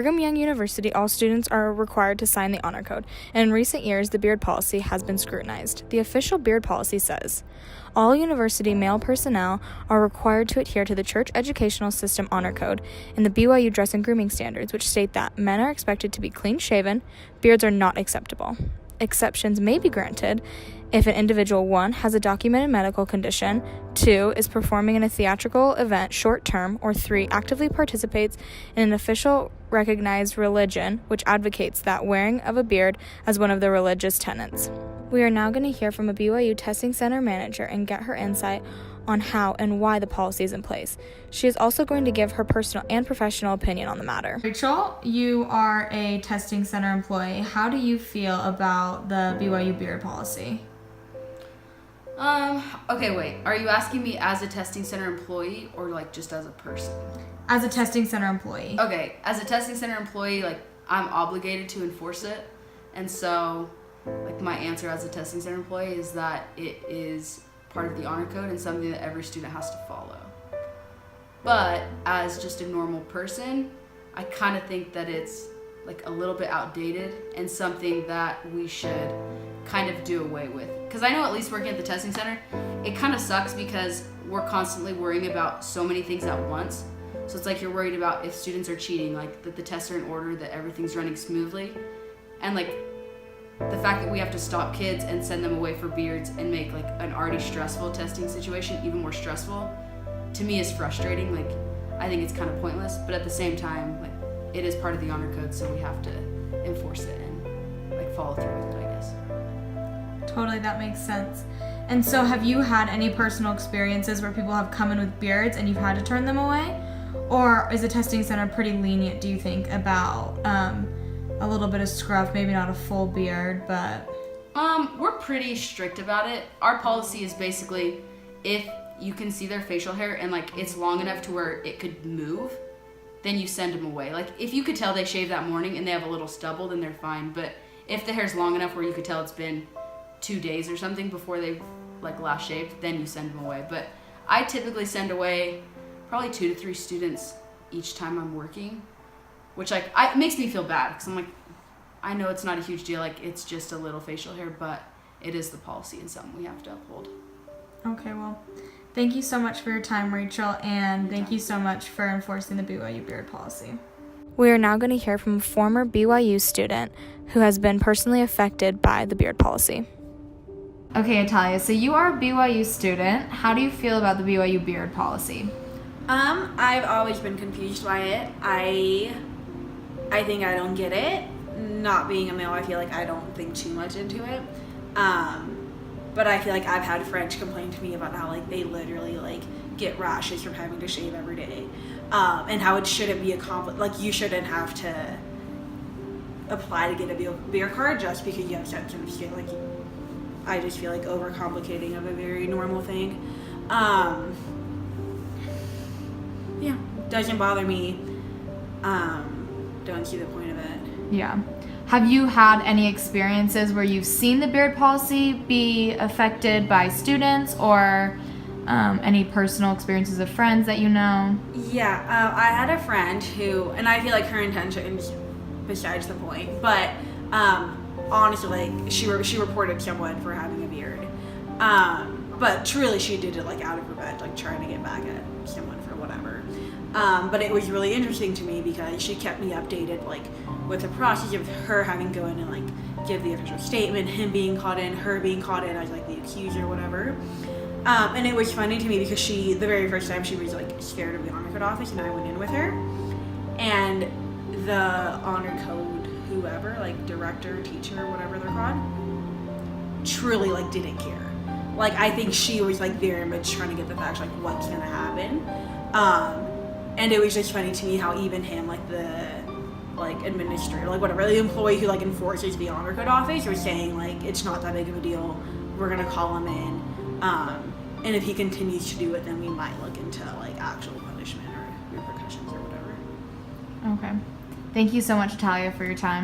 Brigham Young University, all students are required to sign the honor code, and in recent years, the beard policy has been scrutinized. The official beard policy says, all university male personnel are required to adhere to the Church Educational System Honor Code and the BYU Dress and Grooming Standards, which state that men are expected to be clean-shaven, beards are not acceptable. Exceptions may be granted if an individual 1. Has a documented medical condition, 2. Is performing in a theatrical event short-term, or 3. Actively participates in an official recognized religion which advocates that wearing of a beard as one of the religious tenets. We are now going to hear from a BYU Testing Center manager and get her insight on how and why the policy is in place. She is also going to give her personal and professional opinion on the matter. Rachel, you are a Testing Center employee. How do you feel about the BYU beard policy? Okay, wait. Are you asking me as a Testing Center employee or like just as a person? As a Testing Center employee. Okay, as a Testing Center employee, like I'm obligated to enforce it. And so, like my answer as a Testing Center employee is that it is part of the honor code and something that every student has to follow. But as just a normal person, I kind of think that it's like a little bit outdated and something that we should kind of do away with. Because I know at least working at the testing center, it kind of sucks because we're constantly worrying about so many things at once. So it's like you're worried about if students are cheating, like that the tests are in order, that everything's running smoothly. And like the fact that we have to stop kids and send them away for beards and make like an already stressful testing situation even more stressful, to me is frustrating. Like I think it's kind of pointless, but at the same time, like it is part of the honor code, so we have to enforce it and like follow through with it, I guess. Totally, that makes sense. And so have you had any personal experiences where people have come in with beards and you've had to turn them away? Or is the testing center pretty lenient, do you think, about a little bit of scruff, maybe not a full beard, but... We're pretty strict about it. Our policy is basically if you can see their facial hair and like it's long enough to where it could move, then you send them away. Like if you could tell they shaved that morning and they have a little stubble, then they're fine. But if the hair's long enough where you could tell it's been 2 days or something before they've like last shaved, then you send them away. But I typically send away probably 2 to 3 students each time I'm working, which like it makes me feel bad because I'm like, I know it's not a huge deal, like it's just a little facial hair, but it is the policy and something we have to uphold. Okay, well, thank you so much for your time, Rachel, and thank you so much for enforcing the BYU beard policy. We are now going to hear from a former BYU student who has been personally affected by the beard policy. Okay, Italia, so you are a BYU student. How do you feel about the BYU beard policy? I've always been confused by it. I think I don't get it. Not being a male, I feel like I don't think too much into it. But I feel like I've had friends complain to me about how like they literally like get rashes from having to shave every day. And how it shouldn't be a conflict. Like you shouldn't have to apply to get a beard card just because you have sensitive skin. Like I just feel like overcomplicating of a very normal thing. Yeah, doesn't bother me. Don't see the point of it. Yeah. Have you had any experiences where you've seen the beard policy be affected by students or any personal experiences of friends that you know? Yeah, I had a friend who, and I feel like her intentions besides the point, but honestly, like she reported someone for having a beard, but truly she did it like out of revenge, like trying to get back at someone for whatever. But it was really interesting to me because she kept me updated, like with the process of her having to go in and like give the official statement, him being caught in, her being caught in as like the accuser or whatever. And it was funny to me because the very first time she was like scared of the honor code office and I went in with her, and the honor code whoever, like director, teacher, whatever they're called, truly like didn't care. Like I think she was like very much trying to get the facts, like what's gonna happen. And it was just funny to me how even him, like the like administrator, like whatever, the employee who like enforces the honor code office was saying like it's not that big of a deal, we're gonna call him in, and if he continues to do it then we might look into like actual punishment or repercussions or whatever. Okay. Thank you so much, Talia, for your time.